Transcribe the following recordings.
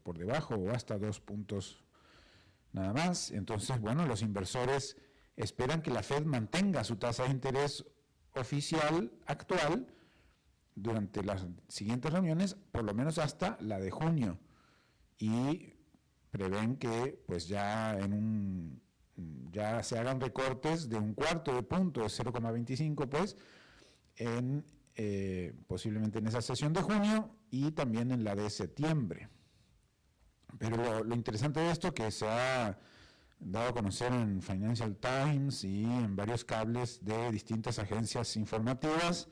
por debajo o hasta 2 puntos nada más. Entonces, bueno, los inversores esperan que la Fed mantenga su tasa de interés oficial actual durante las siguientes reuniones, por lo menos hasta la de junio, y prevén que pues ya se hagan recortes de 1/4 de punto, de 0,25 pues, posiblemente en esa sesión de junio y también en la de septiembre. Pero lo interesante de esto, que se ha dado a conocer en Financial Times y en varios cables de distintas agencias informativas,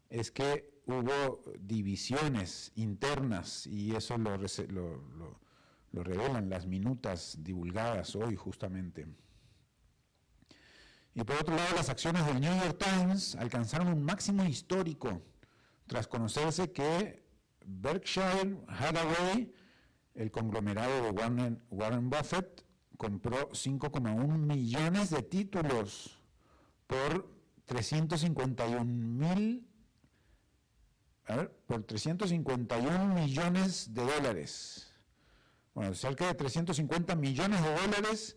es que hubo divisiones internas, y eso lo revelan las minutas divulgadas hoy justamente. Y por otro lado, las acciones del New York Times alcanzaron un máximo histórico tras conocerse que Berkshire Hathaway, el conglomerado de Warren Buffett, compró 5,1 millones de títulos por 351 millones de dólares. Bueno, cerca de 350 millones de dólares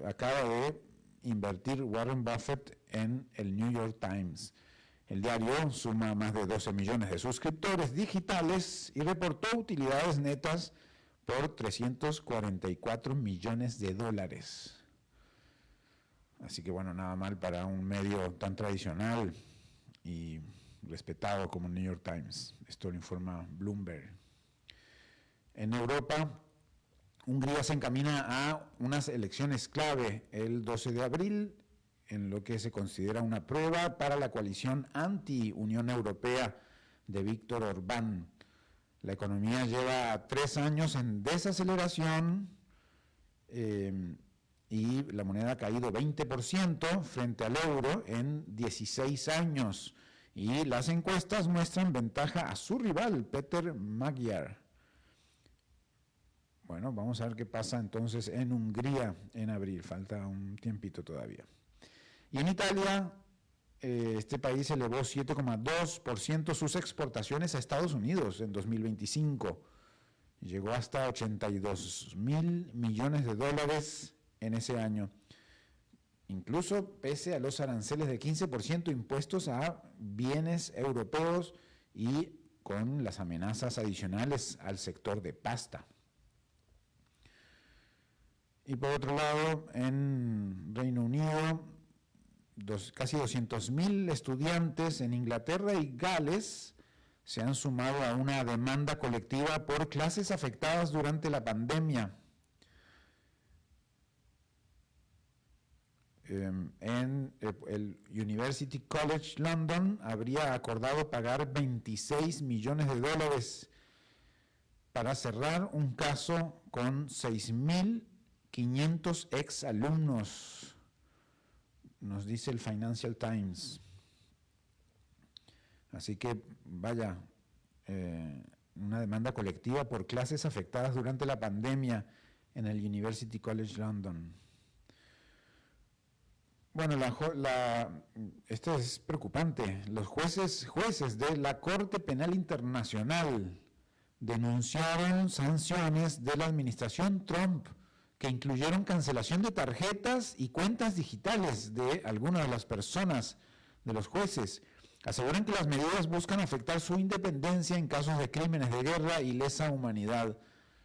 acaba de invertir Warren Buffett en el New York Times. El diario suma más de 12 millones de suscriptores digitales y reportó utilidades netas por 344 millones de dólares. Así que bueno, nada mal para un medio tan tradicional y respetado como el New York Times. Esto lo informa Bloomberg. En Europa, Hungría se encamina a unas elecciones clave el 12 de abril, en lo que se considera una prueba para la coalición anti-Unión Europea de Víctor Orbán. La economía lleva 3 años en desaceleración y la moneda ha caído 20% frente al euro en 16 años. Y las encuestas muestran ventaja a su rival, Peter Magyar. Bueno, vamos a ver qué pasa entonces en Hungría en abril, falta un tiempito todavía. Y en Italia, este país elevó 7,2% sus exportaciones a Estados Unidos en 2025. Llegó hasta 82.000 millones de dólares en ese año. Incluso pese a los aranceles de 15% impuestos a bienes europeos y con las amenazas adicionales al sector de pasta. Y por otro lado, en Reino Unido, casi 200.000 estudiantes en Inglaterra y Gales se han sumado a una demanda colectiva por clases afectadas durante la pandemia. En el University College London habría acordado pagar 26 millones de dólares para cerrar un caso con 6.500 exalumnos, nos dice el Financial Times. Así que vaya, una demanda colectiva por clases afectadas durante la pandemia en el University College London. Bueno, esto es preocupante. Los jueces de la Corte Penal Internacional denunciaron sanciones de la administración Trump que incluyeron cancelación de tarjetas y cuentas digitales de algunas de las personas de los jueces. Aseguran que las medidas buscan afectar su independencia en casos de crímenes de guerra y lesa humanidad.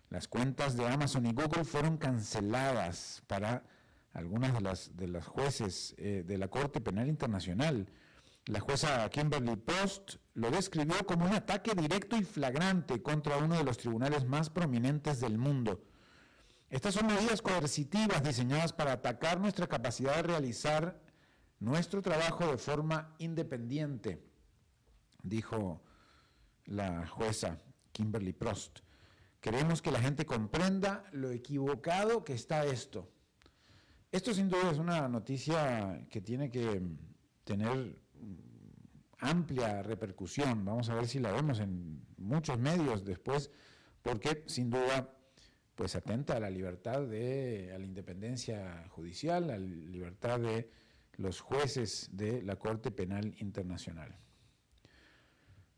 Las cuentas de Amazon y Google fueron canceladas para algunas de las jueces de la Corte Penal Internacional. La jueza Kimberly Post lo describió como un ataque directo y flagrante contra uno de los tribunales más prominentes del mundo. Estas son medidas coercitivas diseñadas para atacar nuestra capacidad de realizar nuestro trabajo de forma independiente, dijo la jueza Kimberly Post. Queremos que la gente comprenda lo equivocado que está esto. Esto sin duda es una noticia que tiene que tener amplia repercusión. Vamos a ver si la vemos en muchos medios después, porque sin duda pues atenta a la libertad a la independencia judicial, a la libertad de los jueces de la Corte Penal Internacional.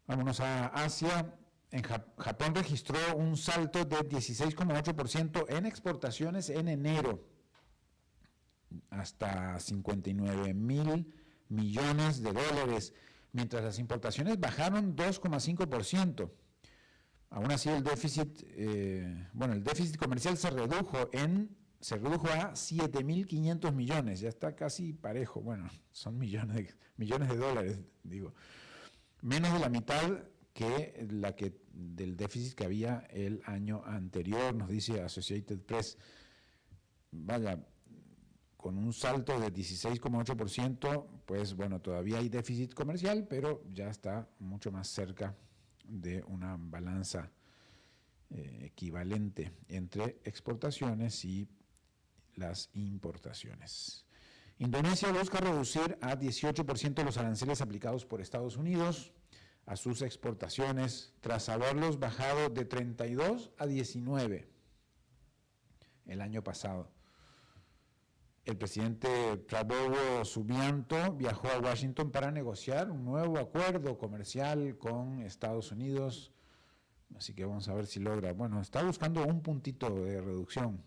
Vámonos a Asia. Japón registró un salto de 16,8% en exportaciones en enero, hasta 59.000 millones de dólares, mientras las importaciones bajaron 2,5%. Aún así, el déficit comercial se redujo a 7.500 millones, ya está casi parejo, bueno, son millones de dólares, digo, menos de la mitad del déficit que había el año anterior, nos dice Associated Press. Vaya, con un salto de 16,8%, pues bueno, todavía hay déficit comercial, pero ya está mucho más cerca de una balanza equivalente entre exportaciones y las importaciones. Indonesia busca reducir a 18% los aranceles aplicados por Estados Unidos a sus exportaciones, tras haberlos bajado de 32 a 19 el año pasado. El presidente Prabowo Subianto viajó a Washington para negociar un nuevo acuerdo comercial con Estados Unidos, así que vamos a ver si logra. Bueno, está buscando un puntito de reducción,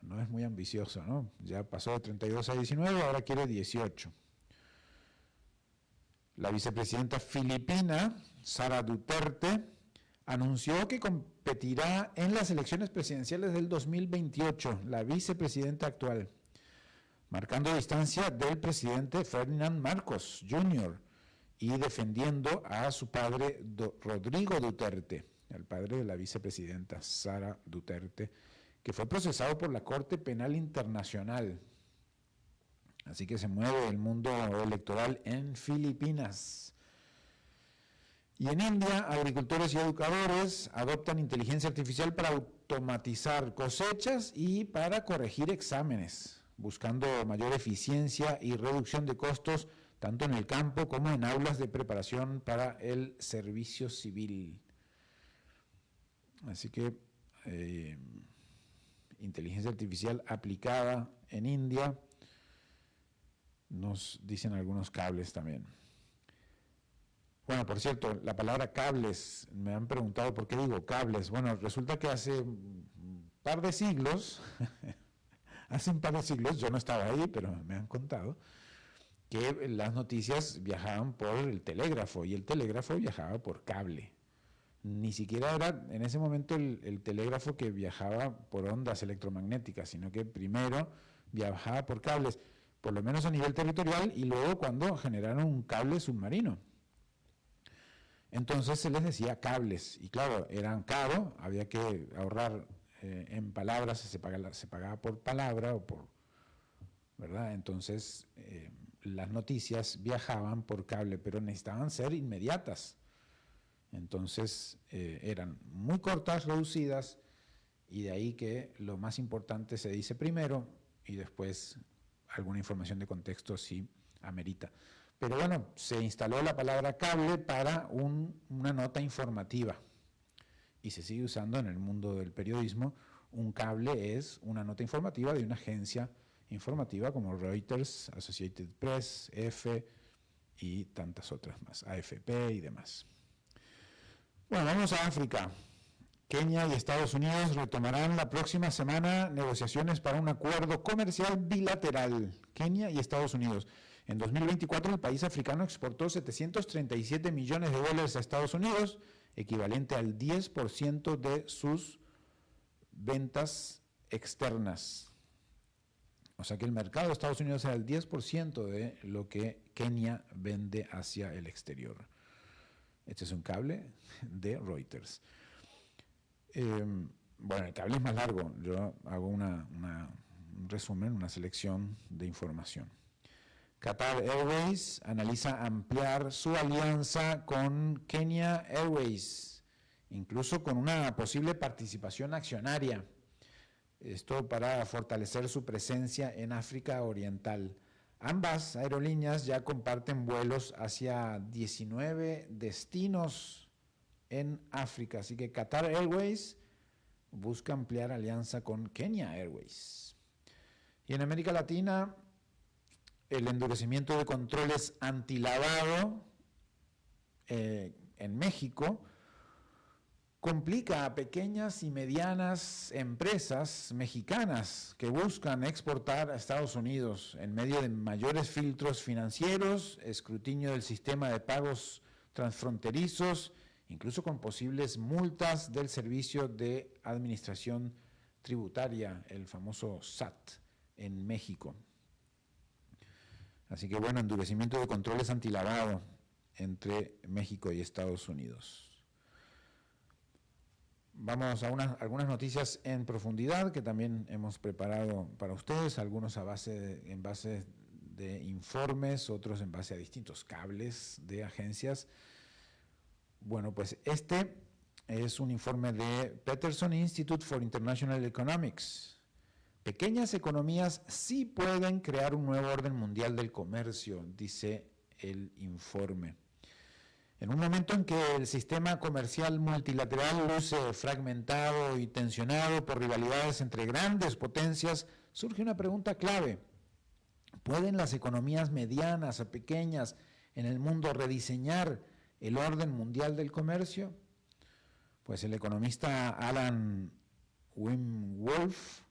no es muy ambicioso, ¿no? Ya pasó de 32 a 19, ahora quiere 18. La vicepresidenta filipina, Sara Duterte, anunció que competirá en las elecciones presidenciales del 2028, la vicepresidenta actual, marcando distancia del presidente Ferdinand Marcos Jr. y defendiendo a su padre Rodrigo Duterte, el padre de la vicepresidenta Sara Duterte, que fue procesado por la Corte Penal Internacional. Así que se mueve el mundo electoral en Filipinas. Y en India, agricultores y educadores adoptan inteligencia artificial para automatizar cosechas y para corregir exámenes, buscando mayor eficiencia y reducción de costos tanto en el campo como en aulas de preparación para el servicio civil. Así que inteligencia artificial aplicada en India. Nos dicen algunos cables también. Bueno, por cierto, la palabra cables, me han preguntado por qué digo cables. Bueno, resulta que hace un par de siglos, yo no estaba ahí, pero me han contado, que las noticias viajaban por el telégrafo y el telégrafo viajaba por cable. Ni siquiera era en ese momento el telégrafo que viajaba por ondas electromagnéticas, sino que primero viajaba por cables, por lo menos a nivel territorial, y luego cuando generaron un cable submarino. Entonces se les decía cables, y claro, eran caros, había que ahorrar en palabras, se pagaba por palabra, ¿verdad? Entonces las noticias viajaban por cable, pero necesitaban ser inmediatas. Entonces eran muy cortas, reducidas, y de ahí que lo más importante se dice primero y después alguna información de contexto si amerita. Pero bueno, se instaló la palabra cable para una nota informativa y se sigue usando en el mundo del periodismo. Un cable es una nota informativa de una agencia informativa como Reuters, Associated Press, EFE y tantas otras más, AFP y demás. Bueno, vamos a África. Kenia y Estados Unidos retomarán la próxima semana negociaciones para un acuerdo comercial bilateral. Kenia y Estados Unidos. En 2024 el país africano exportó 737 millones de dólares a Estados Unidos, equivalente al 10% de sus ventas externas. O sea que el mercado de Estados Unidos era el 10% de lo que Kenia vende hacia el exterior. Este es un cable de Reuters. Bueno, el cable es más largo. Yo hago un resumen, una selección de información. Qatar Airways analiza ampliar su alianza con Kenya Airways, incluso con una posible participación accionaria. Esto para fortalecer su presencia en África Oriental. Ambas aerolíneas ya comparten vuelos hacia 19 destinos en África, así que Qatar Airways busca ampliar alianza con Kenya Airways. Y en América Latina, el endurecimiento de controles antilavado en México complica a pequeñas y medianas empresas mexicanas que buscan exportar a Estados Unidos en medio de mayores filtros financieros, escrutinio del sistema de pagos transfronterizos, incluso con posibles multas del Servicio de Administración Tributaria, el famoso SAT, en México. Así que bueno, endurecimiento de controles antilavado entre México y Estados Unidos. Vamos a algunas noticias en profundidad que también hemos preparado para ustedes, algunos en base de informes, otros en base a distintos cables de agencias. Bueno, pues este es un informe de Peterson Institute for International Economics. Pequeñas economías sí pueden crear un nuevo orden mundial del comercio, dice el informe. En un momento en que el sistema comercial multilateral luce fragmentado y tensionado por rivalidades entre grandes potencias, surge una pregunta clave. ¿Pueden las economías medianas o pequeñas en el mundo rediseñar el orden mundial del comercio? Pues el economista Alan Wolf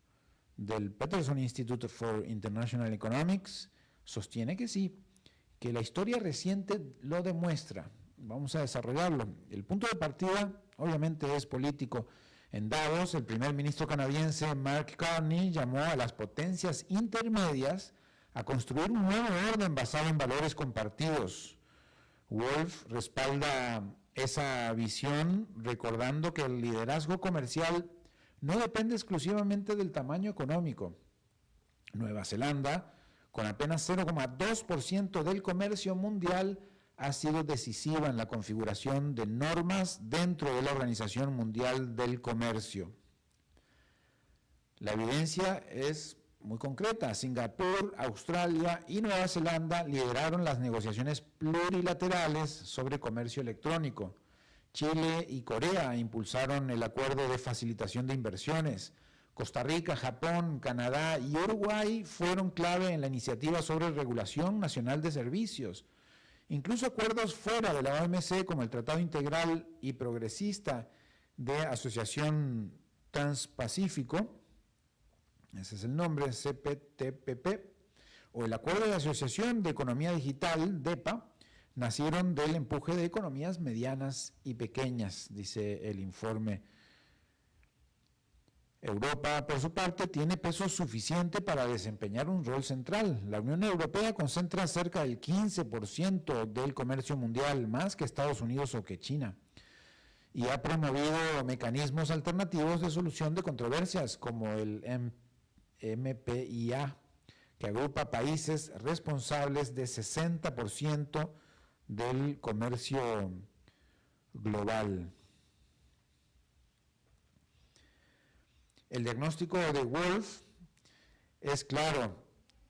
del Peterson Institute for International Economics sostiene que sí, que la historia reciente lo demuestra. Vamos a desarrollarlo. El punto de partida, obviamente, es político. En Davos, el primer ministro canadiense Mark Carney llamó a las potencias intermedias a construir un nuevo orden basado en valores compartidos. Wolf respalda esa visión recordando que el liderazgo comercial no depende exclusivamente del tamaño económico. Nueva Zelanda, con apenas 0,2% del comercio mundial, ha sido decisiva en la configuración de normas dentro de la Organización Mundial del Comercio. La evidencia es muy concreta. Singapur, Australia y Nueva Zelanda lideraron las negociaciones plurilaterales sobre comercio electrónico. Chile y Corea impulsaron el acuerdo de facilitación de inversiones. Costa Rica, Japón, Canadá y Uruguay fueron clave en la iniciativa sobre regulación nacional de servicios. Incluso acuerdos fuera de la OMC, como el Tratado Integral y Progresista de Asociación Transpacífico, ese es el nombre, CPTPP, o el Acuerdo de Asociación de Economía Digital, DEPA, nacieron del empuje de economías medianas y pequeñas, dice el informe. Europa, por su parte, tiene peso suficiente para desempeñar un rol central. La Unión Europea concentra cerca del 15% del comercio mundial, más que Estados Unidos o que China, y ha promovido mecanismos alternativos de solución de controversias, como el MPIA, que agrupa países responsables de 60% del comercio global. El diagnóstico de Wolf es claro.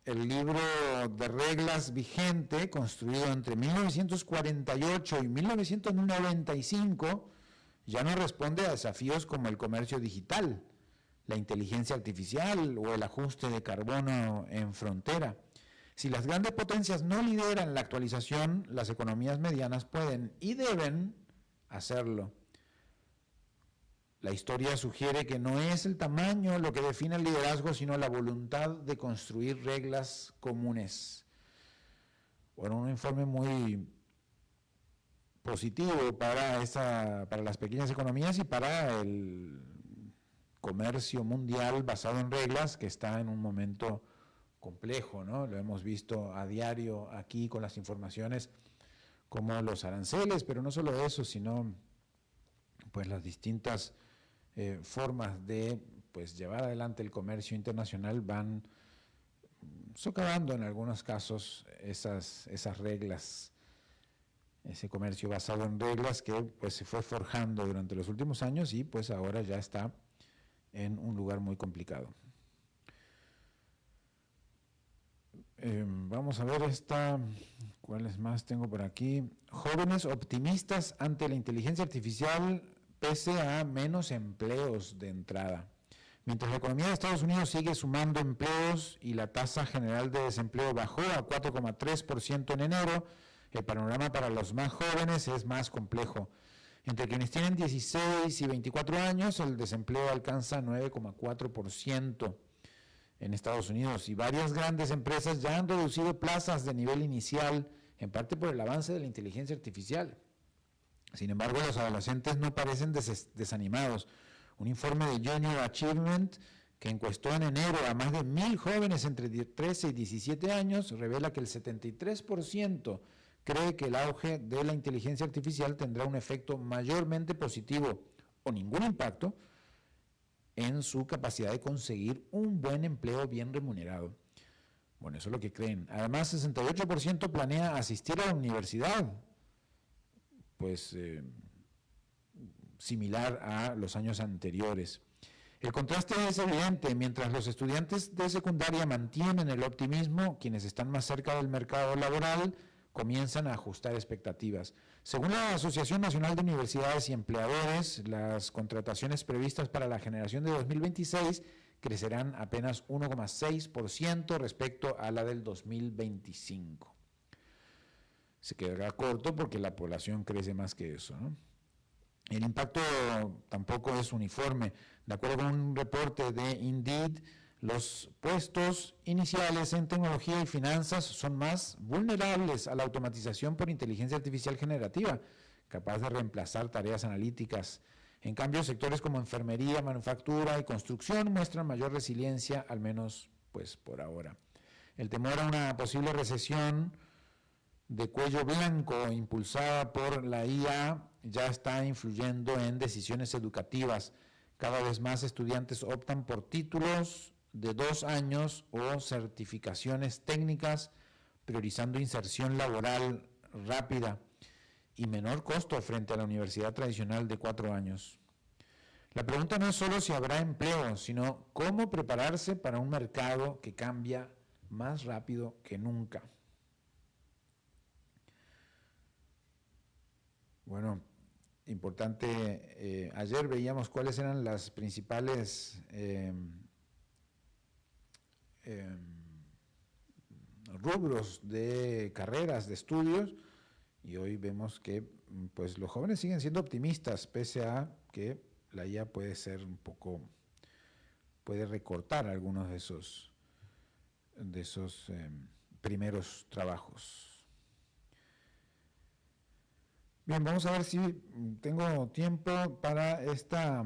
El libro de reglas vigente, construido entre 1948 y 1995, ya no responde a desafíos como el comercio digital, la inteligencia artificial o el ajuste de carbono en frontera. Si las grandes potencias no lideran la actualización, las economías medianas pueden y deben hacerlo. La historia sugiere que no es el tamaño lo que define el liderazgo, sino la voluntad de construir reglas comunes. Bueno, un informe muy positivo para las pequeñas economías y para el comercio mundial basado en reglas, que está en un momento complejo, ¿no? Lo hemos visto a diario aquí con las informaciones como los aranceles, pero no solo eso, sino pues las distintas formas de llevar adelante el comercio internacional van socavando en algunos casos esas reglas, ese comercio basado en reglas que se fue forjando durante los últimos años y ahora ya está en un lugar muy complicado. Vamos a ver ¿cuáles más tengo por aquí? Jóvenes optimistas ante la inteligencia artificial pese a menos empleos de entrada. Mientras la economía de Estados Unidos sigue sumando empleos y la tasa general de desempleo bajó a 4,3% en enero, el panorama para los más jóvenes es más complejo. Entre quienes tienen 16 y 24 años, el desempleo alcanza 9,4% en Estados Unidos y varias grandes empresas ya han reducido plazas de nivel inicial, en parte por el avance de la inteligencia artificial. Sin embargo, los adolescentes no parecen desanimados. Un informe de Junior Achievement que encuestó en enero a más de 1,000 jóvenes entre 13 y 17 años revela que el 73% cree que el auge de la inteligencia artificial tendrá un efecto mayormente positivo o ningún impacto en su capacidad de conseguir un buen empleo bien remunerado. Bueno, eso es lo que creen. Además, 68% planea asistir a la universidad, pues similar a los años anteriores. El contraste es evidente. Mientras los estudiantes de secundaria mantienen el optimismo, quienes están más cerca del mercado laboral comienzan a ajustar expectativas. Según la Asociación Nacional de Universidades y Empleadores, las contrataciones previstas para la generación de 2026 crecerán apenas 1,6% respecto a la del 2025. Se quedará corto porque la población crece más que eso, ¿no? El impacto tampoco es uniforme. De acuerdo con un reporte de Indeed, los puestos iniciales en tecnología y finanzas son más vulnerables a la automatización por inteligencia artificial generativa, capaz de reemplazar tareas analíticas. En cambio, sectores como enfermería, manufactura y construcción muestran mayor resiliencia, al menos pues por ahora. El temor a una posible recesión de cuello blanco impulsada por la IA ya está influyendo en decisiones educativas. Cada vez más estudiantes optan por títulos de 2 años o certificaciones técnicas, priorizando inserción laboral rápida y menor costo frente a la universidad tradicional de 4 años. La pregunta no es solo si habrá empleo, sino cómo prepararse para un mercado que cambia más rápido que nunca. Bueno, importante, ayer veíamos cuáles eran las principales rubros de carreras, de estudios, y hoy vemos que pues los jóvenes siguen siendo optimistas, pese a que la IA puede ser un poco, puede recortar algunos de esos primeros trabajos. Bien, vamos a ver si tengo tiempo para esta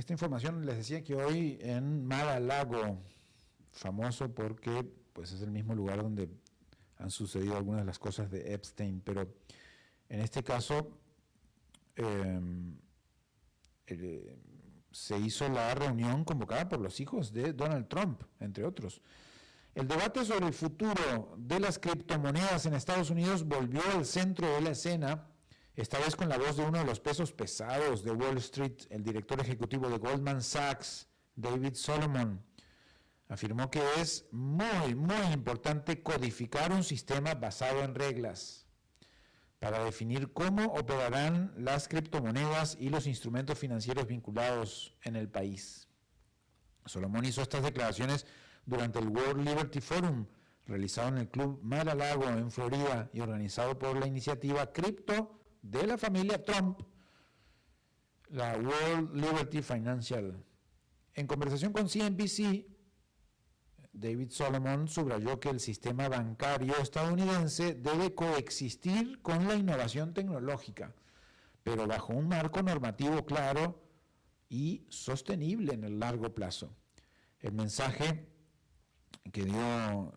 información. Les decía que hoy en Mar-a-Lago, famoso porque pues es el mismo lugar donde han sucedido algunas de las cosas de Epstein, pero en este caso se hizo la reunión convocada por los hijos de Donald Trump, entre otros. El debate sobre el futuro de las criptomonedas en Estados Unidos volvió al centro de la escena, esta vez con la voz de uno de los pesos pesados de Wall Street, el director ejecutivo de Goldman Sachs, David Solomon. Afirmó que es muy, muy importante codificar un sistema basado en reglas para definir cómo operarán las criptomonedas y los instrumentos financieros vinculados en el país. Solomon hizo estas declaraciones durante el World Liberty Forum, realizado en el Club Mar-a-Lago en Florida y organizado por la iniciativa Cripto de la familia Trump, la World Liberty Financial. En conversación con CNBC, David Solomon subrayó que el sistema bancario estadounidense debe coexistir con la innovación tecnológica, pero bajo un marco normativo claro y sostenible en el largo plazo. El mensaje que dio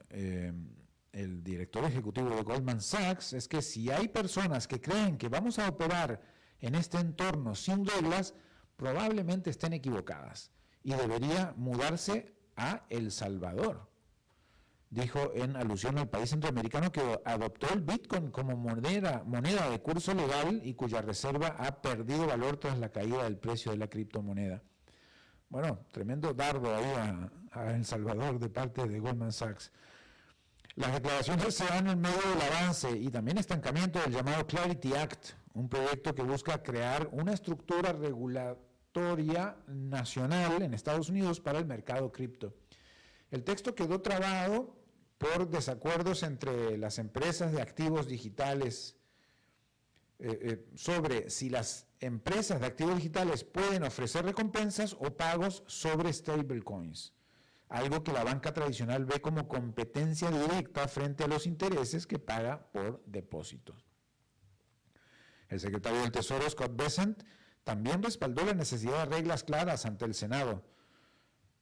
el director ejecutivo de Goldman Sachs es que si hay personas que creen que vamos a operar en este entorno sin reglas, probablemente estén equivocadas y debería mudarse a El Salvador. Dijo en alusión al país centroamericano que adoptó el Bitcoin como moneda de curso legal y cuya reserva ha perdido valor tras la caída del precio de la criptomoneda. Bueno, tremendo dardo ahí a El Salvador de parte de Goldman Sachs. Las declaraciones se dan en medio del avance y también estancamiento del llamado Clarity Act, un proyecto que busca crear una estructura regulatoria nacional en Estados Unidos para el mercado cripto. El texto quedó trabado por desacuerdos entre las empresas de activos digitales sobre si las empresas de activos digitales pueden ofrecer recompensas o pagos sobre stablecoins, algo que la banca tradicional ve como competencia directa frente a los intereses que paga por depósitos. El secretario del Tesoro, Scott Bessent, también respaldó la necesidad de reglas claras ante el Senado.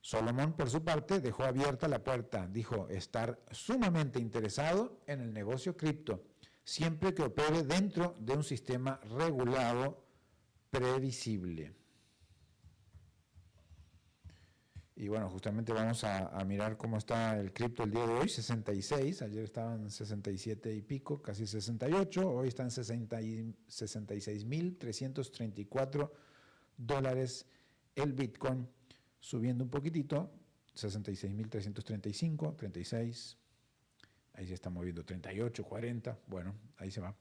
Solomon, por su parte, dejó abierta la puerta, dijo estar sumamente interesado en el negocio cripto, siempre que opere dentro de un sistema regulado, previsible. Y bueno, justamente vamos a mirar cómo está el cripto el día de hoy, 66, ayer estaban 67 y pico, casi 68, hoy están 66.334 dólares el Bitcoin, subiendo un poquitito, 66.335, 36, ahí se está moviendo 38, 40, bueno, ahí se va.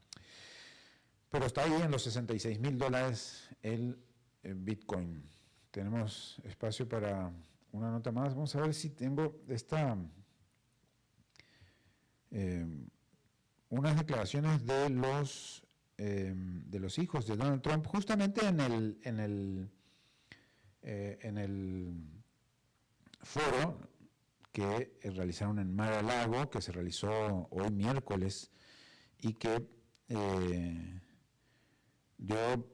Pero está ahí en los 66.000 dólares el Bitcoin. Tenemos espacio para una nota más. Vamos a ver si tengo unas declaraciones de los hijos de Donald Trump, justamente en el foro que realizaron en Mar-a-Lago, que se realizó hoy miércoles, y que dio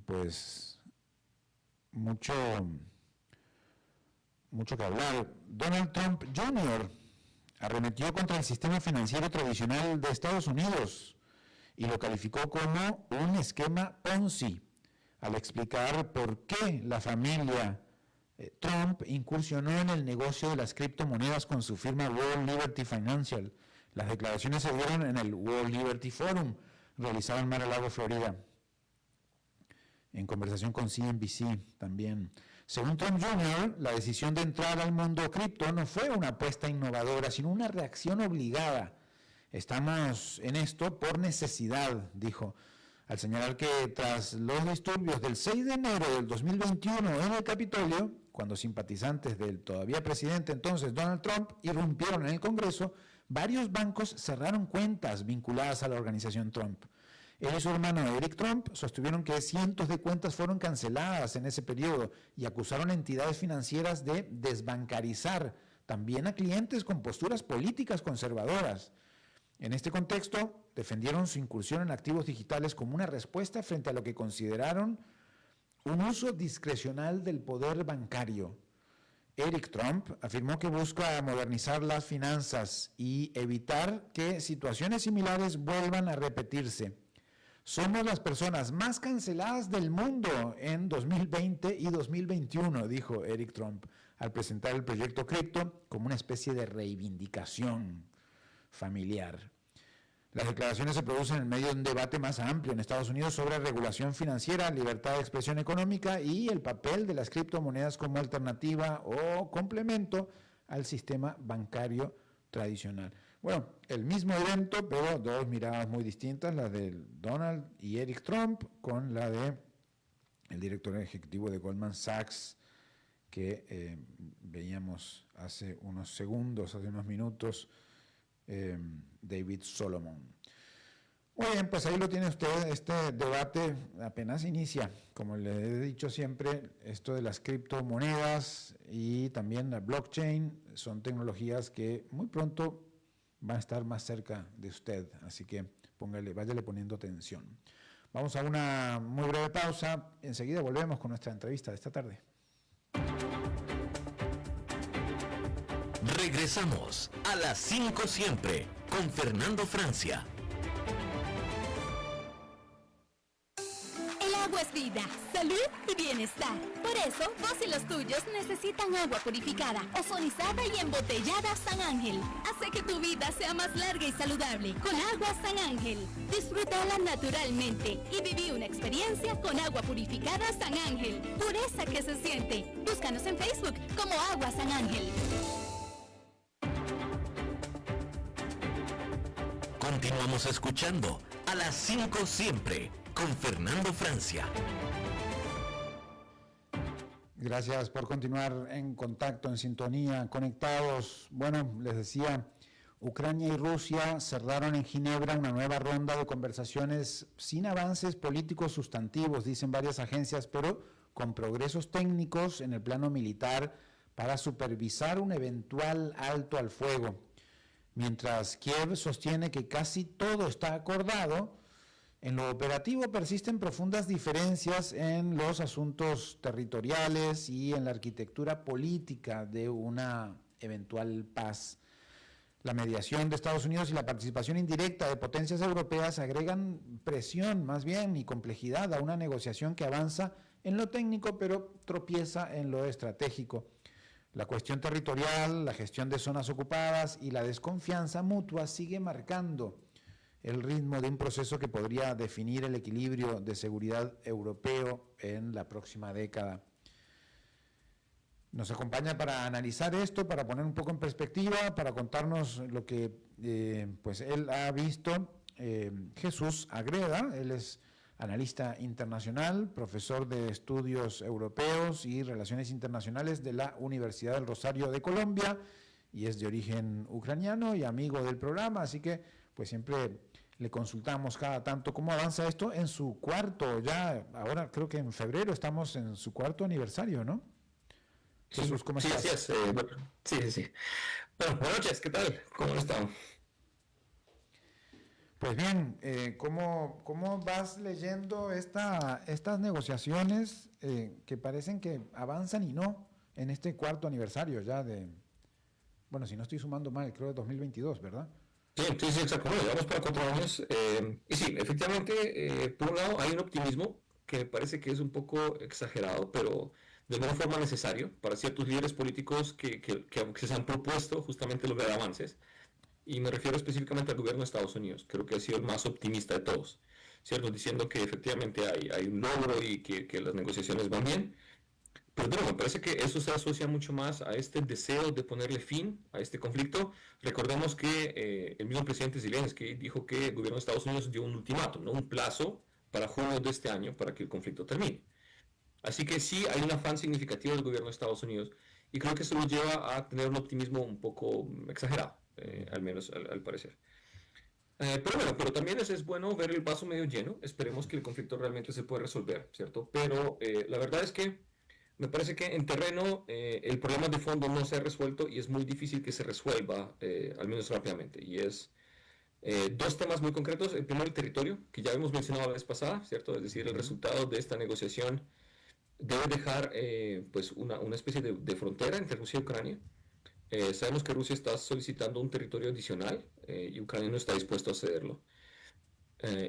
pues mucho que hablar. Donald Trump Jr. arremetió contra el sistema financiero tradicional de Estados Unidos y lo calificó como un esquema Ponzi, al explicar por qué la familia Trump incursionó en el negocio de las criptomonedas con su firma World Liberty Financial. Las declaraciones se dieron en el World Liberty Forum, realizado en Mar-a-Lago, Florida, en conversación con CNBC también. Según Trump Jr., la decisión de entrar al mundo cripto no fue una apuesta innovadora, sino una reacción obligada. Estamos en esto por necesidad, dijo, al señalar que tras los disturbios del 6 de enero del 2021 en el Capitolio, cuando simpatizantes del todavía presidente entonces Donald Trump irrumpieron en el Congreso, varios bancos cerraron cuentas vinculadas a la organización Trump. Él y su hermano Eric Trump sostuvieron que cientos de cuentas fueron canceladas en ese periodo y acusaron a entidades financieras de desbancarizar también a clientes con posturas políticas conservadoras. En este contexto, defendieron su incursión en activos digitales como una respuesta frente a lo que consideraron un uso discrecional del poder bancario. Eric Trump afirmó que busca modernizar las finanzas y evitar que situaciones similares vuelvan a repetirse. Somos las personas más canceladas del mundo en 2020 y 2021, dijo Eric Trump, al presentar el proyecto cripto como una especie de reivindicación familiar. Las declaraciones se producen en medio de un debate más amplio en Estados Unidos sobre regulación financiera, libertad de expresión económica y el papel de las criptomonedas como alternativa o complemento al sistema bancario tradicional. Bueno, el mismo evento, pero dos miradas muy distintas, la de Donald y Eric Trump con la de el director ejecutivo de Goldman Sachs, que veíamos hace unos segundos, hace unos minutos, David Solomon. Muy bien, pues ahí lo tiene usted, este debate apenas inicia. Como le he dicho siempre, esto de las criptomonedas y también la blockchain son tecnologías que muy pronto van a estar más cerca de usted, así que váyale poniendo atención. Vamos a una muy breve pausa, enseguida volvemos con nuestra entrevista de esta tarde. Regresamos a las 5 siempre con Fernando Francia. El agua es vida, salud y bienestar. Por eso, vos y los tuyos necesitan agua purificada, ozonizada y embotellada San Ángel. Hace que tu vida sea más larga y saludable con agua San Ángel. Disfrútala naturalmente y viví una experiencia con agua purificada San Ángel. Pureza que se siente. Búscanos en Facebook como Agua San Ángel. Continuamos escuchando a las 5 siempre con Fernando Francia. Gracias por continuar en contacto, en sintonía, conectados. Bueno, les decía, Ucrania y Rusia cerraron en Ginebra una nueva ronda de conversaciones sin avances políticos sustantivos, dicen varias agencias, pero con progresos técnicos en el plano militar para supervisar un eventual alto al fuego. Mientras Kiev sostiene que casi todo está acordado, en lo operativo persisten profundas diferencias en los asuntos territoriales y en la arquitectura política de una eventual paz. La mediación de Estados Unidos y la participación indirecta de potencias europeas agregan presión más bien y complejidad a una negociación que avanza en lo técnico pero tropieza en lo estratégico. La cuestión territorial, la gestión de zonas ocupadas y la desconfianza mutua sigue marcando el ritmo de un proceso que podría definir el equilibrio de seguridad europeo en la próxima década. Nos acompaña para analizar esto, para poner un poco en perspectiva, para contarnos lo que pues él ha visto, Jesús Agreda. Él es analista internacional, profesor de estudios europeos y relaciones internacionales de la Universidad del Rosario de Colombia y es de origen ucraniano y amigo del programa, así que pues siempre le consultamos cada tanto cómo avanza esto en su cuarto, ya ahora creo que en febrero estamos en su cuarto aniversario, ¿no? Jesús, ¿cómo estás? Sí, así es. Sí. Bueno, buenas noches, ¿qué tal? ¿Cómo han estado? Pues bien, ¿cómo vas leyendo estas negociaciones que parecen que avanzan y no en este cuarto aniversario ya de, bueno, si no estoy sumando mal, creo de 2022, ¿verdad? Sí, exacto. Bueno, llevamos para 4 años. Y sí, efectivamente, por un lado hay un optimismo que me parece que es un poco exagerado, pero de alguna forma necesario para ciertos líderes políticos que se han propuesto justamente lograr avances. Y me refiero específicamente al gobierno de Estados Unidos. Creo que ha sido el más optimista de todos, ¿cierto? Diciendo que efectivamente hay un logro y que las negociaciones van bien. Pero bueno, me parece que eso se asocia mucho más a este deseo de ponerle fin a este conflicto. Recordemos que el mismo presidente Zelensky dijo que el gobierno de Estados Unidos dio un ultimátum, ¿no? Un plazo para junio de este año para que el conflicto termine. Así que sí hay un afán significativo del gobierno de Estados Unidos y creo que eso nos lleva a tener un optimismo un poco exagerado, al menos al parecer. Pero también es bueno ver el vaso medio lleno. Esperemos que el conflicto realmente se pueda resolver, ¿cierto? Pero la verdad es que me parece que en terreno el problema de fondo no se ha resuelto y es muy difícil que se resuelva, al menos rápidamente. Y es dos temas muy concretos. El primero, el territorio, que ya hemos mencionado la vez pasada, ¿cierto? Es decir, el resultado de esta negociación debe dejar pues una especie de frontera entre Rusia y Ucrania. Sabemos que Rusia está solicitando un territorio adicional y Ucrania no está dispuesto a cederlo.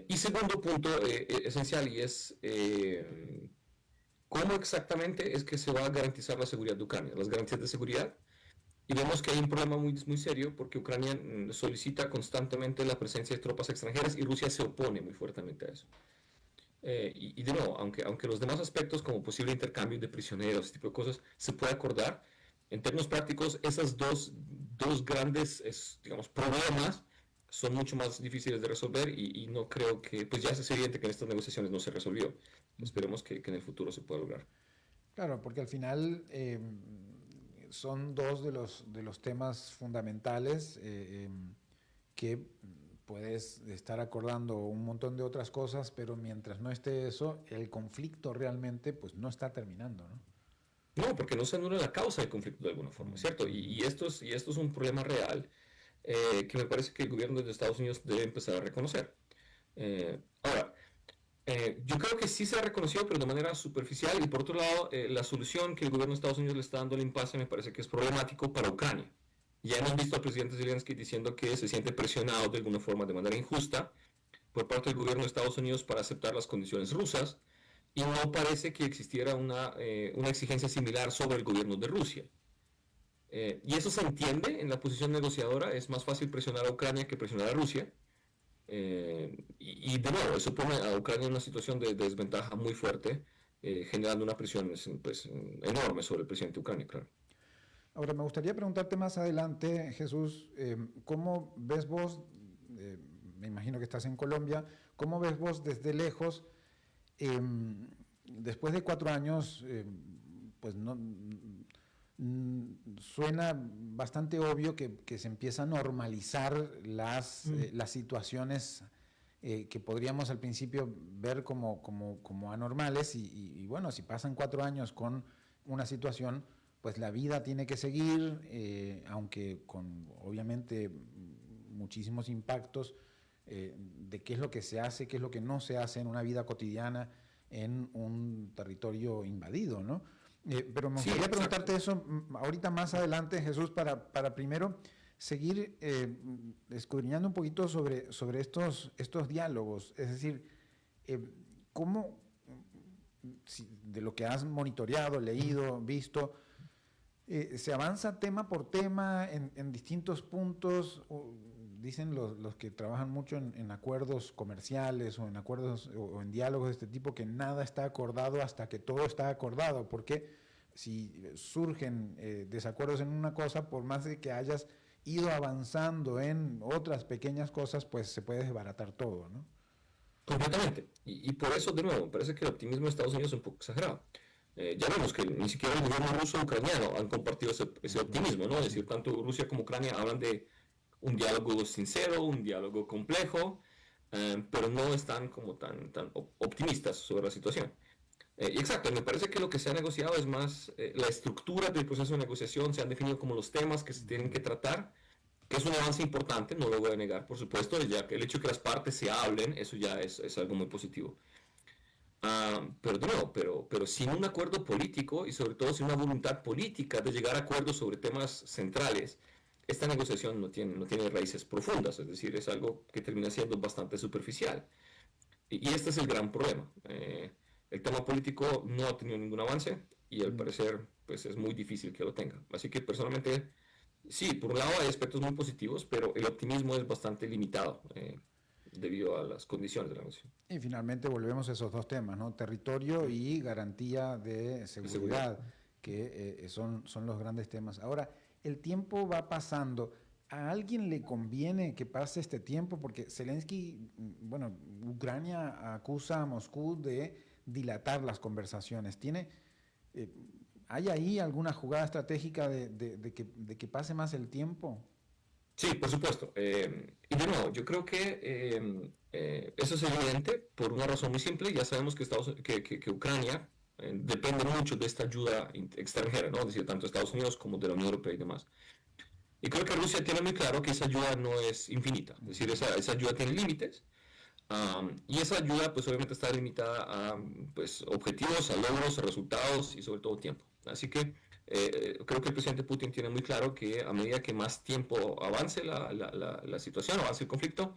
Y segundo punto esencial y es cómo exactamente es que se va a garantizar la seguridad de Ucrania, las garantías de seguridad. Y vemos que hay un problema muy serio porque Ucrania solicita constantemente la presencia de tropas extranjeras y Rusia se opone muy fuertemente a eso. Y de nuevo, aunque los demás aspectos como posible intercambio de prisioneros, ese tipo de cosas, se puede acordar, en términos prácticos, esas dos grandes, digamos, problemas son mucho más difíciles de resolver y no creo que, pues ya es evidente que en estas negociaciones no se resolvió. Esperemos que en el futuro se pueda lograr. Claro, porque al final son dos de los temas fundamentales que puedes estar acordando un montón de otras cosas, pero mientras no esté eso, el conflicto realmente pues no está terminando, ¿no? No, porque no se anula la causa del conflicto de alguna forma, ¿cierto? Y esto es un problema real que me parece que el gobierno de Estados Unidos debe empezar a reconocer. Ahora, yo creo que sí se ha reconocido, pero de manera superficial, y por otro lado, la solución que el gobierno de Estados Unidos le está dando al impasse me parece que es problemático para Ucrania. Ya hemos visto al presidente Zelensky diciendo que se siente presionado de alguna forma, de manera injusta, por parte del gobierno de Estados Unidos para aceptar las condiciones rusas, y no parece que existiera una exigencia similar sobre el gobierno de Rusia. Y eso se entiende en la posición negociadora, es más fácil presionar a Ucrania que presionar a Rusia. Y de nuevo, eso pone a Ucrania en una situación de desventaja muy fuerte, generando una presión pues, enorme sobre el presidente de Ucrania, claro. Ahora, me gustaría preguntarte más adelante, Jesús, ¿cómo ves vos, me imagino que estás en Colombia, cómo ves vos desde lejos, después de 4 años, pues suena bastante obvio que se empieza a normalizar las situaciones que podríamos al principio ver como anormales y bueno, si pasan 4 años con una situación, pues la vida tiene que seguir, aunque con obviamente muchísimos impactos de qué es lo que se hace, qué es lo que no se hace en una vida cotidiana en un territorio invadido, ¿no? Pero me gustaría preguntarte eso ahorita más adelante, Jesús, para primero seguir escudriñando un poquito sobre estos diálogos. Es decir, ¿cómo, de lo que has monitoreado, leído, visto, se avanza tema por tema en distintos puntos? Dicen los que trabajan mucho en acuerdos comerciales o en acuerdos o en diálogos de este tipo que nada está acordado hasta que todo está acordado, porque si surgen desacuerdos en una cosa, por más de que hayas ido avanzando en otras pequeñas cosas, pues se puede desbaratar todo, ¿no? Completamente. Y por eso, de nuevo, parece que el optimismo de Estados Unidos es un poco exagerado. Ya vemos que ni siquiera el gobierno ruso o ucraniano han compartido ese optimismo, ¿no? Es decir, tanto Rusia como Ucrania hablan de un diálogo sincero, un diálogo complejo, pero no están como tan optimistas sobre la situación. Y exacto, me parece que lo que se ha negociado es más la estructura del proceso de negociación, se han definido como los temas que se tienen que tratar, que es un avance importante, no lo voy a negar, por supuesto, ya que el hecho de que las partes se hablen, eso ya es algo muy positivo. Pero de nuevo, pero sin un acuerdo político y sobre todo sin una voluntad política de llegar a acuerdos sobre temas centrales, esta negociación no tiene raíces profundas, es decir, es algo que termina siendo bastante superficial. Y este es el gran problema. El tema político no ha tenido ningún avance y al parecer pues es muy difícil que lo tenga. Así que personalmente, sí, por un lado hay aspectos muy positivos, pero el optimismo es bastante limitado debido a las condiciones de la negociación. Y finalmente volvemos a esos dos temas, ¿no? Territorio y garantía de seguridad, que son los grandes temas. Ahora, el tiempo va pasando. ¿A alguien le conviene que pase este tiempo? Porque Zelensky, bueno, Ucrania acusa a Moscú de dilatar las conversaciones. ¿Hay ahí alguna jugada estratégica de que pase más el tiempo? Sí, por supuesto. Y de nuevo, yo creo que eso es evidente por una razón muy simple. Ya sabemos que Ucrania depende mucho de esta ayuda extranjera, ¿no? Es decir, tanto de Estados Unidos como de la Unión Europea y demás. Y creo que Rusia tiene muy claro que esa ayuda no es infinita. Es decir, esa ayuda tiene límites. Y esa ayuda, pues obviamente está limitada a pues, objetivos, a logros, a resultados y sobre todo tiempo. Así que creo que el presidente Putin tiene muy claro que a medida que más tiempo avance la situación, avance el conflicto,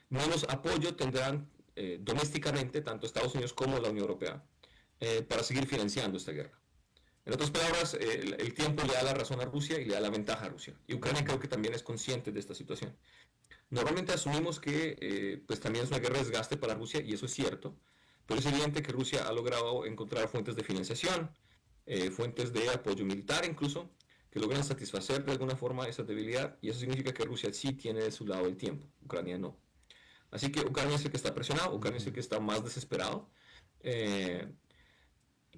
menos apoyo tendrán domésticamente tanto Estados Unidos como la Unión Europea para seguir financiando esta guerra. En otras palabras, el tiempo le da la razón a Rusia y le da la ventaja a Rusia. Y Ucrania creo que también es consciente de esta situación. Normalmente asumimos que pues también es una guerra de desgaste para Rusia y eso es cierto, pero es evidente que Rusia ha logrado encontrar fuentes de financiación, fuentes de apoyo militar incluso, que logran satisfacer de alguna forma esa debilidad y eso significa que Rusia sí tiene de su lado el tiempo, Ucrania no. Así que Ucrania es el que está presionado, Ucrania es el que está más desesperado.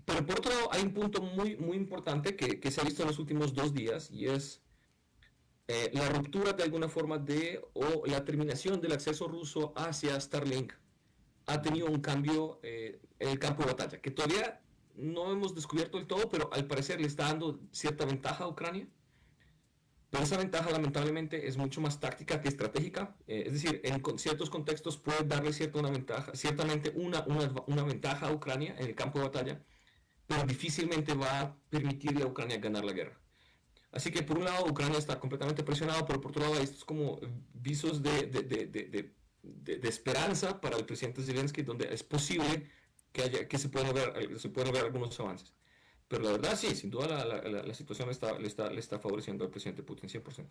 Pero por otro lado hay un punto muy importante que se ha visto en los últimos 2 días y es la ruptura de alguna forma o la terminación del acceso ruso hacia Starlink ha tenido un cambio en el campo de batalla, que todavía no hemos descubierto del todo, pero al parecer le está dando cierta ventaja a Ucrania. Pero esa ventaja lamentablemente es mucho más táctica que estratégica. Es decir, en ciertos contextos puede darle ciertamente una ventaja a Ucrania en el campo de batalla, pero difícilmente va a permitirle a Ucrania ganar la guerra. Así que por un lado Ucrania está completamente presionado, pero por otro lado hay estos como visos de esperanza para el presidente Zelensky, donde es posible que se puedan ver algunos avances. Pero la verdad sí, sin duda la situación le está favoreciendo al presidente Putin 100%.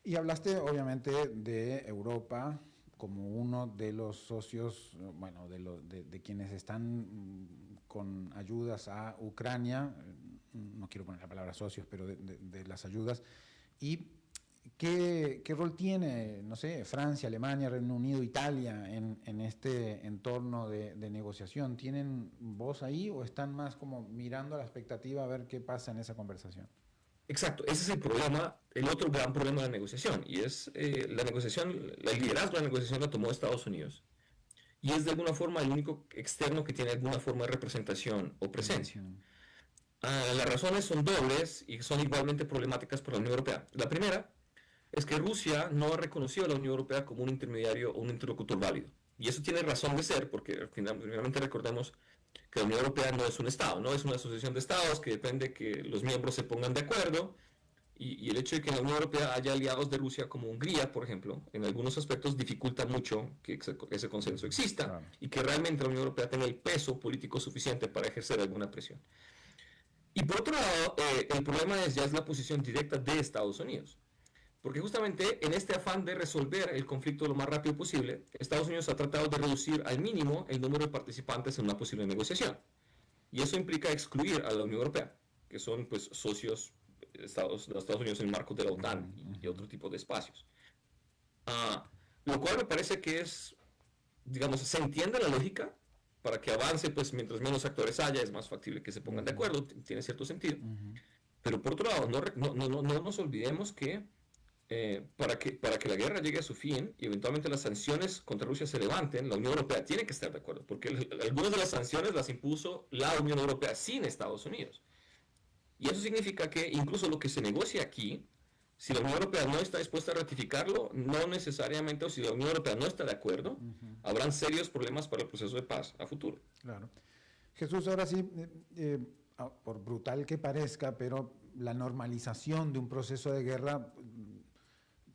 Y hablaste obviamente de Europa como uno de los socios, bueno, de quienes están con ayudas a Ucrania, no quiero poner la palabra socios, pero de las ayudas. Y ¿qué rol tiene, no sé, Francia, Alemania, Reino Unido, Italia en este entorno de negociación? ¿Tienen voz ahí o están más como mirando a la expectativa a ver qué pasa en esa conversación? Exacto, ese es el problema, el otro gran problema de la negociación, y es la negociación, el liderazgo de la negociación la tomó Estados Unidos, y es de alguna forma el único externo que tiene alguna forma de representación o presencia. Las razones son dobles y son igualmente problemáticas para la Unión Europea. La primera es que Rusia no ha reconocido a la Unión Europea como un intermediario o un interlocutor válido. Y eso tiene razón de ser, porque finalmente recordemos que la Unión Europea no es un Estado, no es una asociación de Estados que depende que los miembros se pongan de acuerdo. Y el hecho de que en la Unión Europea haya aliados de Rusia como Hungría, por ejemplo, en algunos aspectos dificulta mucho que ese consenso exista, claro, y que realmente la Unión Europea tenga el peso político suficiente para ejercer alguna presión. Y por otro lado, el problema ya es la posición directa de Estados Unidos. Porque justamente en este afán de resolver el conflicto lo más rápido posible, Estados Unidos ha tratado de reducir al mínimo el número de participantes en una posible negociación. Y eso implica excluir a la Unión Europea, que son pues socios de Estados Unidos en el marco de la OTAN y otro tipo de espacios. Lo cual me parece que es, digamos, se entiende la lógica. Para que avance, pues mientras menos actores haya, es más factible que se pongan de acuerdo, tiene cierto sentido. Pero por otro lado, no nos olvidemos que para que la guerra llegue a su fin y eventualmente las sanciones contra Rusia se levanten, la Unión Europea tiene que estar de acuerdo, porque algunas de las sanciones las impuso la Unión Europea sin Estados Unidos. Y eso significa que incluso lo que se negocia aquí, si la Unión Europea no está dispuesta a ratificarlo, no necesariamente, o si la Unión Europea no está de acuerdo, habrán serios problemas para el proceso de paz a futuro. Claro. Jesús, ahora sí, por brutal que parezca, pero la normalización de un proceso de guerra,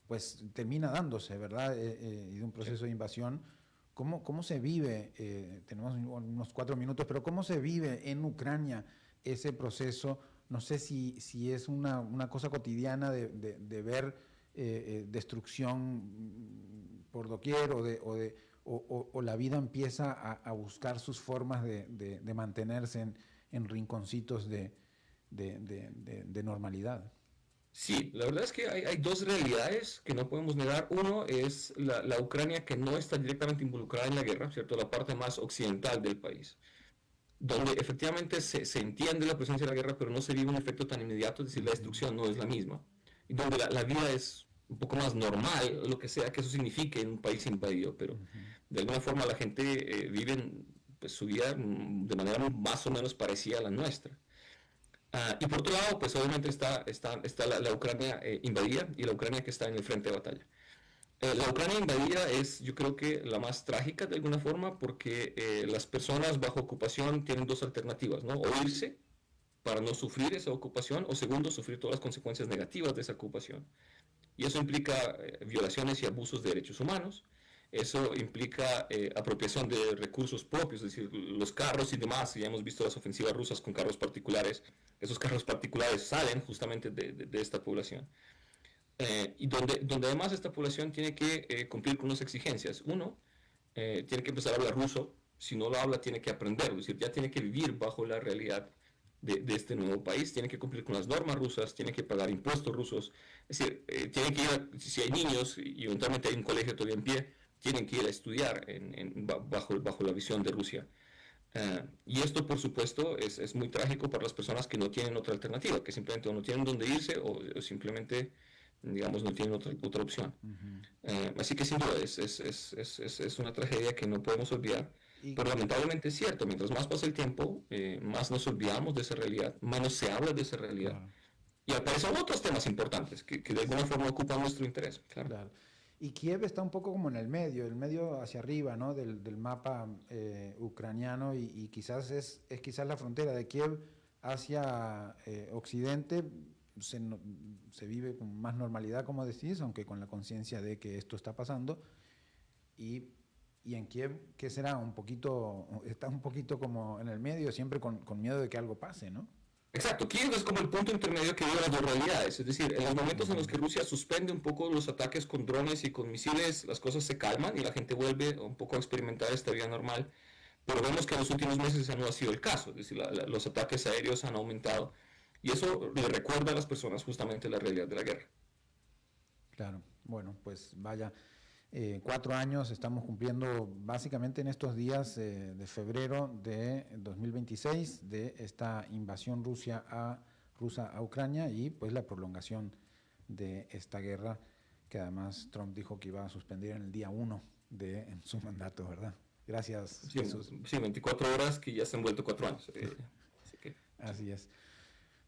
pues termina dándose, ¿verdad? Y de un proceso de invasión. ¿Cómo se vive? Tenemos unos 4 minutos, pero ¿cómo se vive en Ucrania ese proceso? No sé si es una cosa cotidiana de ver destrucción por doquier o la vida empieza a buscar sus formas de mantenerse en rinconcitos de normalidad. Sí, la verdad es que hay dos realidades que no podemos negar. Uno es la Ucrania que no está directamente involucrada en la guerra, ¿cierto? La parte más occidental del país, donde efectivamente se entiende la presencia de la guerra, pero no se vive un efecto tan inmediato, es decir, la destrucción no es la misma, y donde la vida es un poco más normal, lo que sea que eso signifique en un país invadido, pero de alguna forma la gente vive pues, su vida de manera más o menos parecida a la nuestra. Y por otro lado, pues obviamente está la Ucrania invadida y la Ucrania que está en el frente de batalla. La Ucrania invadida es, yo creo que la más trágica de alguna forma, porque las personas bajo ocupación tienen dos alternativas, ¿no? O irse para no sufrir esa ocupación, o segundo, sufrir todas las consecuencias negativas de esa ocupación. Y eso implica violaciones y abusos de derechos humanos, eso implica apropiación de recursos propios, es decir, los carros y demás, ya hemos visto las ofensivas rusas con carros particulares, esos carros particulares salen justamente de esta población. Y donde además esta población tiene que cumplir con unas exigencias. Uno, tiene que empezar a hablar ruso, si no lo habla tiene que aprender, es decir, ya tiene que vivir bajo la realidad de este nuevo país, tiene que cumplir con las normas rusas, tiene que pagar impuestos rusos, es decir, tiene que ir, si hay niños y eventualmente hay un colegio todavía en pie, tienen que ir a estudiar bajo la visión de Rusia. Y esto, por supuesto, es muy trágico para las personas que no tienen otra alternativa, que simplemente o no tienen dónde irse o simplemente, digamos, no tienen otra opción. Así que sin duda es una tragedia que no podemos olvidar. Pero lamentablemente es cierto, mientras más pasa el tiempo, más nos olvidamos de esa realidad, menos se habla de esa realidad. Y aparecen otros temas importantes que de alguna forma ocupan nuestro interés. Claro. Y Kiev está un poco como en el medio hacia arriba, ¿no? del mapa ucraniano y quizás es quizás la frontera de Kiev hacia Occidente. Se vive con más normalidad, como decís, aunque con la conciencia de que esto está pasando. Y en Kiev, ¿qué será? Está un poquito como en el medio, siempre con miedo de que algo pase, ¿no? Exacto, Kiev es como el punto intermedio que vive las dos realidades, es decir, en los momentos en los que Rusia suspende un poco los ataques con drones y con misiles, las cosas se calman y la gente vuelve un poco a experimentar esta vida normal, pero vemos que en los últimos meses ese no ha sido el caso, es decir, los ataques aéreos han aumentado y eso le recuerda a las personas justamente la realidad de la guerra. Claro, bueno, pues vaya, 4 años estamos cumpliendo básicamente en estos días de febrero de 2026 de esta invasión rusa a Ucrania y pues la prolongación de esta guerra que además Trump dijo que iba a suspender en el día 1 de su mandato, ¿verdad? Gracias, Sí, Jesús. sí, 24 horas que ya se han vuelto 4 años. Así que, Así es.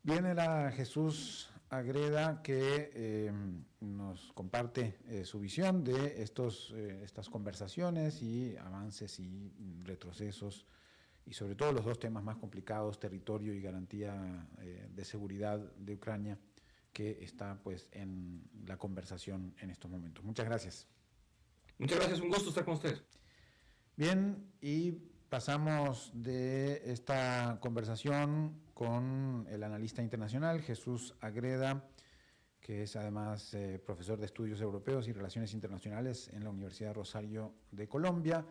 Viene la Jesús Agreda que nos comparte su visión de estas conversaciones y avances y retrocesos y sobre todo los dos temas más complicados, territorio y garantía de seguridad de Ucrania, que está pues en la conversación en estos momentos. Muchas gracias. muchas gracias, un gusto estar con ustedes. Bien, y pasamos de esta conversación con el analista internacional Jesús Agreda, que es además profesor de Estudios Europeos y Relaciones Internacionales en la Universidad Rosario de Colombia.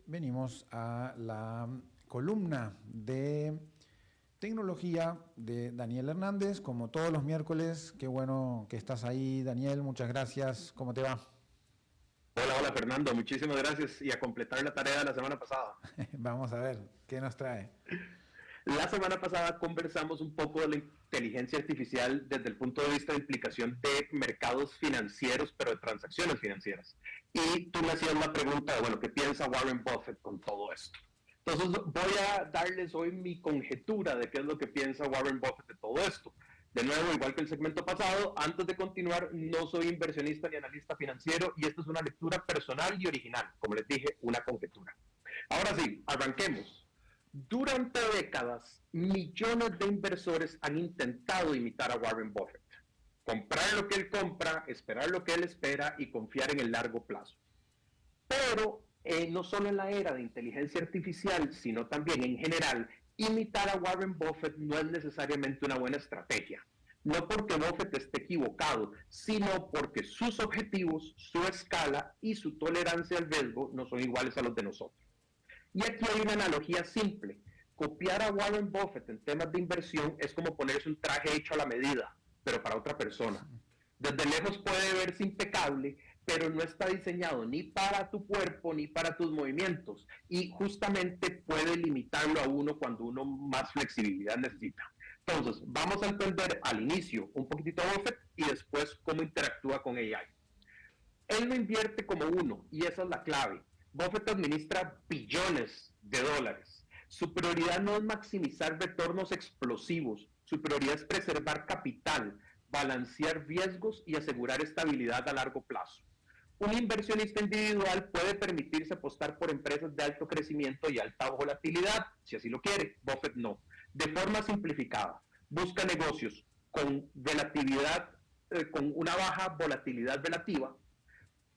Venimos a la columna de tecnología de Daniel Hernández, como todos los miércoles. Qué bueno que estás ahí, Daniel, muchas gracias. ¿Cómo te va? Hola Fernando, muchísimas gracias y a completar la tarea de la semana pasada. Vamos a ver, ¿qué nos trae? La semana pasada conversamos un poco de la inteligencia artificial desde el punto de vista de implicación de mercados financieros, pero de transacciones financieras. Y tú me hacías la pregunta de, bueno, ¿qué piensa Warren Buffett con todo esto? Entonces voy a darles hoy mi conjetura de qué es lo que piensa Warren Buffett de todo esto. De nuevo, igual que el segmento pasado, antes de continuar, no soy inversionista ni analista financiero y esto es una lectura personal y original, como les dije, una conjetura. Ahora sí, arranquemos. Durante décadas, millones de inversores han intentado imitar a Warren Buffett. Comprar lo que él compra, esperar lo que él espera y confiar en el largo plazo. Pero no solo en la era de inteligencia artificial, sino también en general, imitar a Warren Buffett no es necesariamente una buena estrategia. No porque Buffett esté equivocado, sino porque sus objetivos, su escala y su tolerancia al riesgo no son iguales a los de nosotros. Y aquí hay una analogía simple. Copiar a Warren Buffett en temas de inversión es como ponerse un traje hecho a la medida, pero para otra persona. Desde lejos puede verse impecable, pero no está diseñado ni para tu cuerpo ni para tus movimientos y justamente puede limitarlo a uno cuando uno más flexibilidad necesita. Entonces, vamos a entender al inicio un poquitito a Buffett y después cómo interactúa con AI. Él no invierte como uno y esa es la clave. Buffett administra billones de dólares. Su prioridad no es maximizar retornos explosivos, su prioridad es preservar capital, balancear riesgos y asegurar estabilidad a largo plazo. Un inversionista individual puede permitirse apostar por empresas de alto crecimiento y alta volatilidad, si así lo quiere. Buffett no. De forma simplificada, busca negocios con con una baja volatilidad relativa,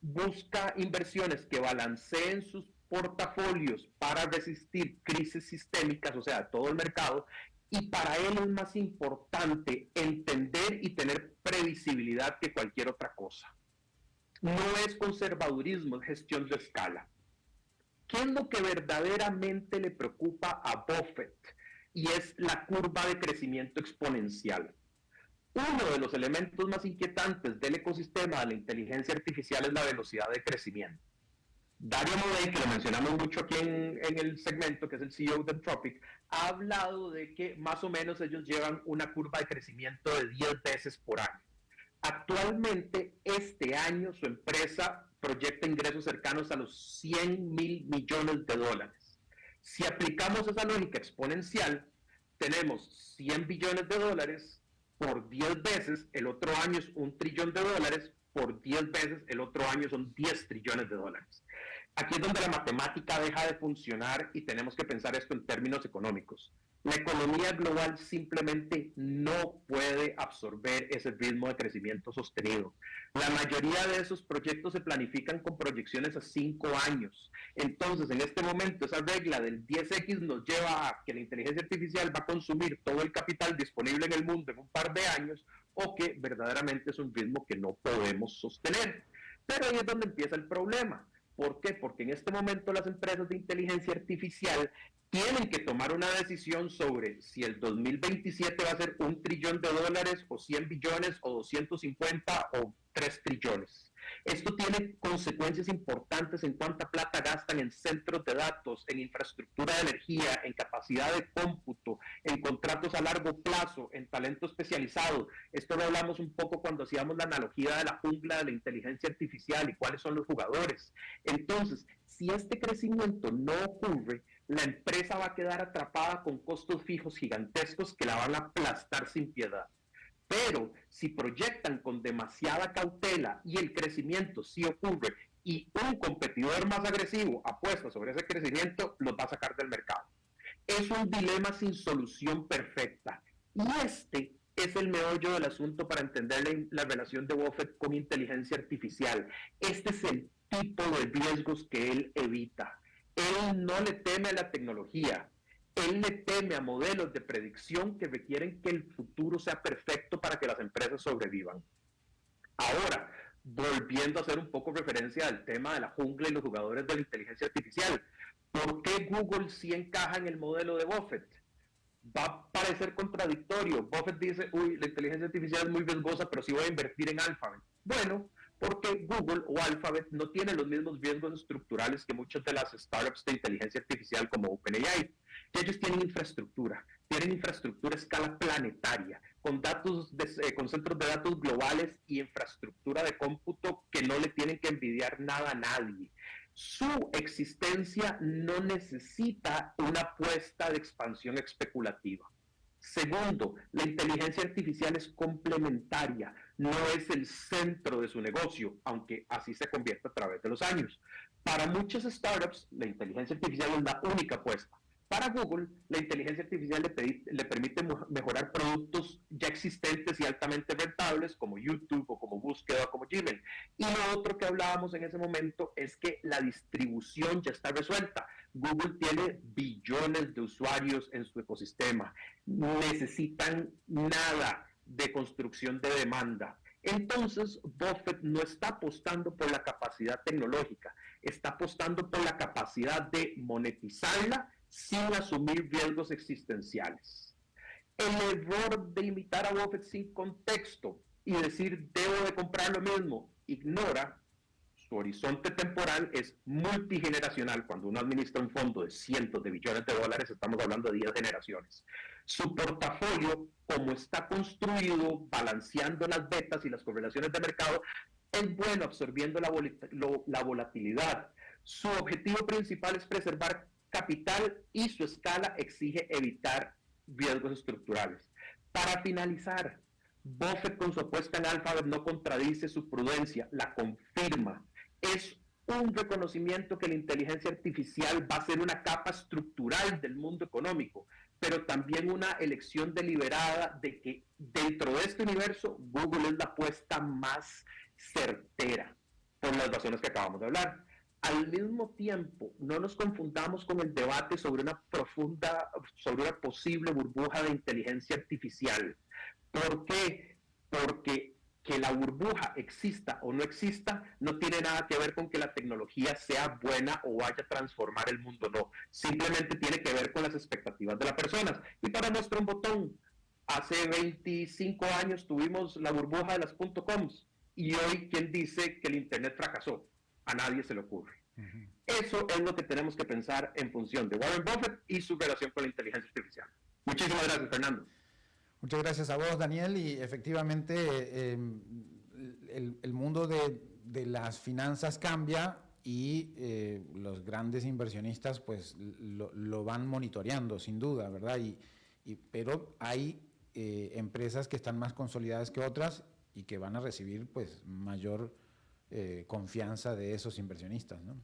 busca inversiones que balanceen sus portafolios para resistir crisis sistémicas, o sea, todo el mercado, y para él es más importante entender y tener previsibilidad que cualquier otra cosa. No es conservadurismo, es gestión de escala. ¿Qué es lo que verdaderamente le preocupa a Buffett? Y es la curva de crecimiento exponencial. Uno de los elementos más inquietantes del ecosistema de la inteligencia artificial es la velocidad de crecimiento. Dario Amodei, que lo mencionamos mucho aquí en el segmento, que es el CEO de Anthropic, ha hablado de que más o menos ellos llevan una curva de crecimiento de 10 veces por año. Actualmente, este año, su empresa proyecta ingresos cercanos a los 100.000 millones de dólares. Si aplicamos esa lógica exponencial, tenemos 100 billones de dólares por 10 veces, el otro año es 1 trillón de dólares, por 10 veces, el otro año son 10 trillones de dólares. Aquí es donde la matemática deja de funcionar y tenemos que pensar esto en términos económicos. La economía global simplemente no puede absorber ese ritmo de crecimiento sostenido. La mayoría de esos proyectos se planifican con proyecciones a 5 años. Entonces, en este momento, esa regla del 10x nos lleva a que la inteligencia artificial va a consumir todo el capital disponible en el mundo en un par de años, o que verdaderamente es un ritmo que no podemos sostener. Pero ahí es donde empieza el problema. ¿Por qué? Porque en este momento las empresas de inteligencia artificial tienen que tomar una decisión sobre si el 2027 va a ser $1 trillón o 100 billones o 250 o 3 trillones. Esto tiene consecuencias importantes en cuánta plata gastan en centros de datos, en infraestructura de energía, en capacidad de cómputo, en contratos a largo plazo, en talento especializado. Esto lo hablamos un poco cuando hacíamos la analogía de la jungla de la inteligencia artificial y cuáles son los jugadores. Entonces, si este crecimiento no ocurre, la empresa va a quedar atrapada con costos fijos gigantescos que la van a aplastar sin piedad. Pero si proyectan con demasiada cautela y el crecimiento sí ocurre y un competidor más agresivo apuesta sobre ese crecimiento, los va a sacar del mercado. Es un dilema sin solución perfecta. Y este es el meollo del asunto para entender la relación de Buffett con inteligencia artificial. Este es el tipo de riesgos que él evita. Él no le teme a la tecnología. Él le teme a modelos de predicción que requieren que el futuro sea perfecto para que las empresas sobrevivan. Ahora, volviendo a hacer un poco referencia al tema de la jungla y los jugadores de la inteligencia artificial, ¿por qué Google sí encaja en el modelo de Buffett? Va a parecer contradictorio. Buffett dice, la inteligencia artificial es muy riesgosa, pero sí voy a invertir en Alphabet. Bueno, porque Google o Alphabet no tienen los mismos riesgos estructurales que muchas de las startups de inteligencia artificial como OpenAI. Ellos tienen infraestructura a escala planetaria, con centros de datos globales y infraestructura de cómputo que no le tienen que envidiar nada a nadie. Su existencia no necesita una apuesta de expansión especulativa. Segundo, la inteligencia artificial es complementaria, no es el centro de su negocio, aunque así se convierte a través de los años. Para muchas startups, la inteligencia artificial es la única apuesta. Para Google, la inteligencia artificial le permite mejorar productos ya existentes y altamente rentables como YouTube o como búsqueda o como Gmail. Y lo otro que hablábamos en ese momento es que la distribución ya está resuelta. Google tiene billones de usuarios en su ecosistema. No necesitan nada de construcción de demanda. Entonces, Buffett no está apostando por la capacidad tecnológica, está apostando por la capacidad de monetizarla sin asumir riesgos existenciales. El error de imitar a Buffett sin contexto y decir debo de comprar lo mismo, ignora su horizonte temporal es multigeneracional. Cuando uno administra un fondo de cientos de billones de dólares, estamos hablando de 10 generaciones. Su portafolio, como está construido, balanceando las betas y las correlaciones de mercado, es bueno absorbiendo la volatilidad. Su objetivo principal es preservar capital y su escala exige evitar riesgos estructurales. Para finalizar, Buffett con su apuesta en Alphabet no contradice su prudencia, la confirma. Es un reconocimiento que la inteligencia artificial va a ser una capa estructural del mundo económico, pero también una elección deliberada de que dentro de este universo Google es la apuesta más certera, por las razones que acabamos de hablar. Al mismo tiempo, no nos confundamos con el debate sobre una posible burbuja de inteligencia artificial. ¿Por qué? Porque que la burbuja exista o no exista no tiene nada que ver con que la tecnología sea buena o vaya a transformar el mundo, no. Simplemente tiene que ver con las expectativas de las personas. Y para muestra un botón, hace 25 años tuvimos la burbuja de las .coms y hoy, ¿quién dice que el Internet fracasó? A nadie se le ocurre. Uh-huh. Eso es lo que tenemos que pensar en función de Warren Buffett y su relación con la inteligencia artificial. Muchísimas gracias, Fernando. Muchas gracias a vos, Daniel, y efectivamente el mundo de las finanzas cambia y los grandes inversionistas pues lo van monitoreando, sin duda, ¿verdad? Pero hay empresas que están más consolidadas que otras y que van a recibir pues mayor confianza de esos inversionistas, ¿no?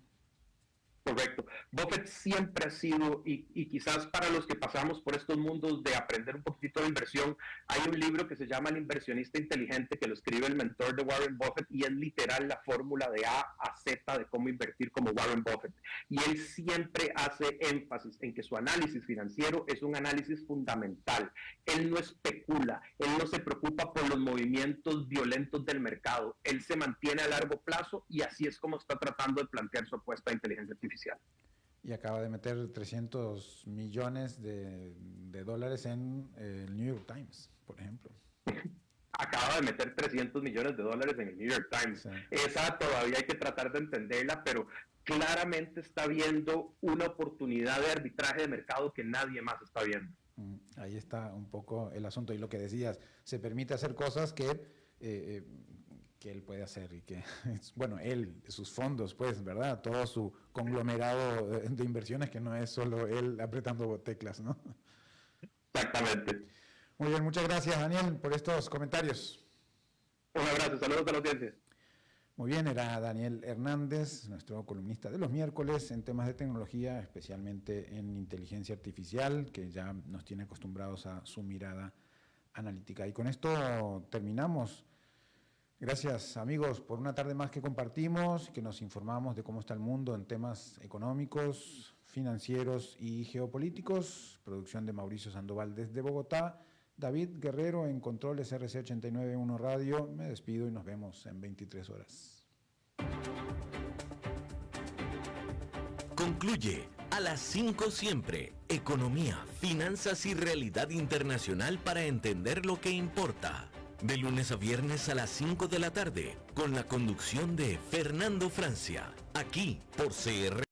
Correcto. Buffett siempre ha sido, y quizás para los que pasamos por estos mundos de aprender un poquito de inversión, hay un libro que se llama El inversionista inteligente, que lo escribe el mentor de Warren Buffett, y es literal la fórmula de A a Z de cómo invertir como Warren Buffett. Y él siempre hace énfasis en que su análisis financiero es un análisis fundamental. Él no especula, él no se preocupa por los movimientos violentos del mercado. Él se mantiene a largo plazo y así es como está tratando de plantear su apuesta a inteligencia artificial. Y acaba de meter 300 millones de dólares en el New York Times, por ejemplo. Acaba de meter 300 millones de dólares en el New York Times. Sí. Esa todavía hay que tratar de entenderla, pero claramente está viendo una oportunidad de arbitraje de mercado que nadie más está viendo. Ahí está un poco el asunto. Y lo que decías, se permite hacer cosas que él puede hacer y que, bueno, él, sus fondos, pues, ¿verdad? Todo su conglomerado de inversiones, que no es solo él apretando teclas, ¿no? Exactamente. Muy bien, muchas gracias, Daniel, por estos comentarios. Un abrazo, saludos a la audiencia. Muy bien, era Daniel Hernández, nuestro columnista de los miércoles en temas de tecnología, especialmente en inteligencia artificial, que ya nos tiene acostumbrados a su mirada analítica. Y con esto terminamos. Gracias, amigos, por una tarde más que compartimos, que nos informamos de cómo está el mundo en temas económicos, financieros y geopolíticos. Producción de Mauricio Sandoval desde Bogotá. David Guerrero en Controles RC 891 Radio. Me despido y nos vemos en 23 horas. Concluye a las 5 siempre. Economía, finanzas y realidad internacional para entender lo que importa. De lunes a viernes a las 5 de la tarde, con la conducción de Fernando Francia, aquí por CR.